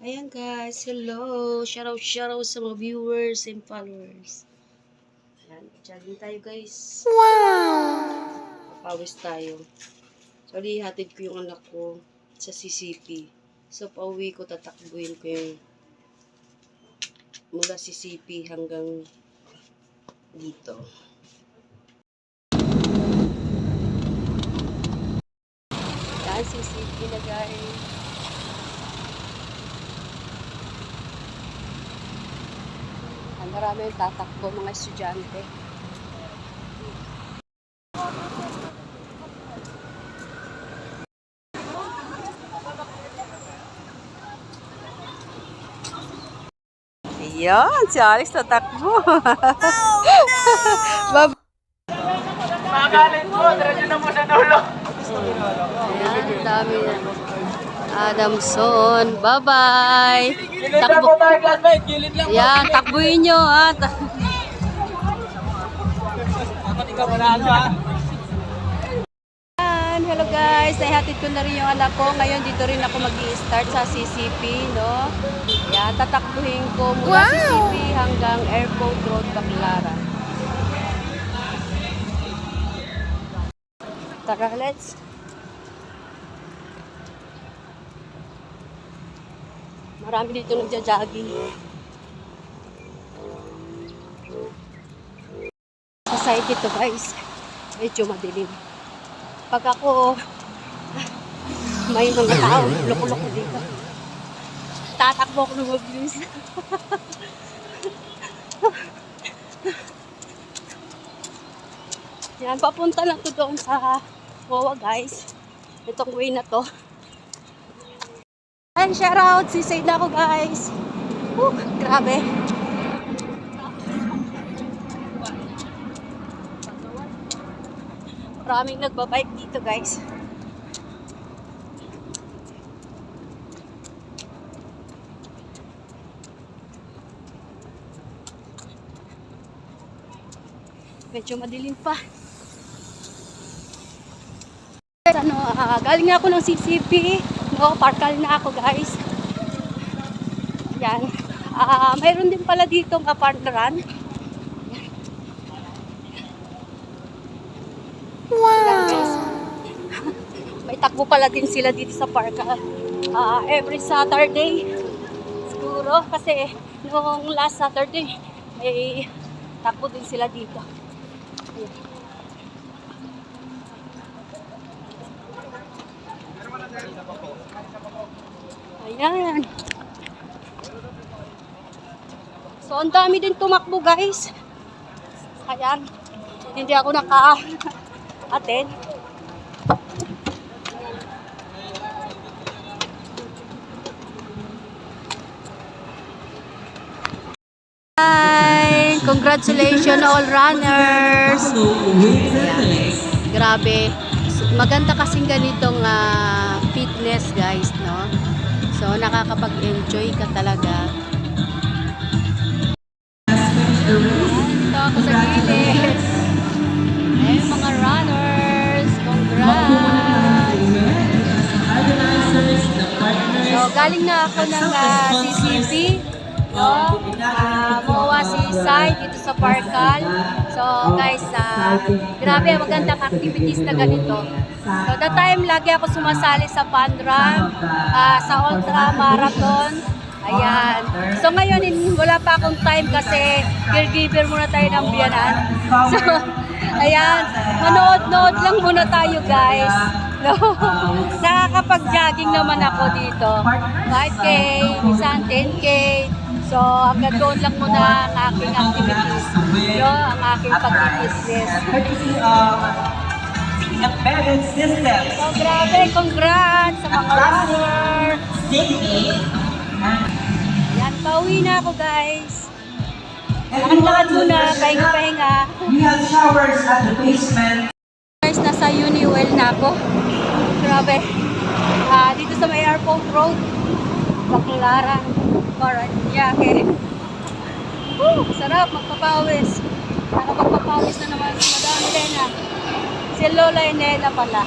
Ayan guys, hello! Shoutout sa mga viewers and followers. Ayan, jogging tayo guys. Wow! Papawis tayo. So, hatid ko yung anak ko sa CCP. So, pauwi ko, tatakbuhin ko yung mula CCP hanggang dito. Ayan, CCP na guys. Marami yung tatakbo mga estudyante. Ayan, si Alex tatakbo. Oh, no! Makalit mo, diretso na mo sa dulo. Ayan, dami na. Adamson, bye-bye. Gilid lang po tayo, classmate. Gilid lang po. Ayan, takbuhin nyo ha. Dapat ikaw manalo ha. Ayan, hello guys. Nahihatid ko na rin yung anak ko. Ngayon dito rin ako mag-i-start sa CCP, no? Ayan, tatakbuhin ko mula CCP hanggang Airport Road, Baclaran. Tara, let's. Marami dito nagja-jogging. Sa side dito guys, medyo madilim. Pag ako, may mga tao, loko-loko dito. Tatakbo ko ng mabilis. Yan, papunta lang to doon sa Wawa guys. Itong way na to. Ayan, shoutout! Sisave na ako guys! Grabe! Maraming nagbabike dito guys. Medyo madilim pa. Galing na ako ng CCP. No, parkal na ako guys. Yan. Mayroon din pala dito ng partneran. Wow! Yan, may takbo pala din sila dito sa parkal. Every Saturday. Siguro kasi noong last Saturday may takbo din sila dito. Ayan. So, ang dami din tumakbo guys. Ayan. Hindi ako naka-attend. Hi! Congratulations all runners! Ayan. Grabe. Maganda kasing ganitong fitness guys, no? So, nakakapag-enjoy ka talaga. Ito ako sa gilid. Eh, mga runners. Congrats! So, galing na ako ng CCP. No? Mawawa si Sai dito sa Parkal. So, guys, grabe, magandang activities na ganito. So, that time, lagi ako sumasali sa fun run, sa ultra marathon. Ayan. So, ngayon, wala pa akong time kasi caregiver muna tayo ng biyanan. So, ayan. Manood-nood lang muna tayo, guys. No? Nakakapag-jogging naman ako dito. 5K, minsan 10K. So, hanggang doon lang muna ang aking activities. No? Ang aking pag-business. Embedded systems. So, grabe, congrats sa mga runner. Yan, pauwi na ako guys. Lakad muna, pahinga-pahinga. We have showers at the basement. Guys, nasa Uniwell na ako. Grabe. Dito sa may Airport Road. Baclaran. Paranaque. Sarap, magpapawis. Nakapagpapawis na naman si Madam Elena. Si Lola Elena pala.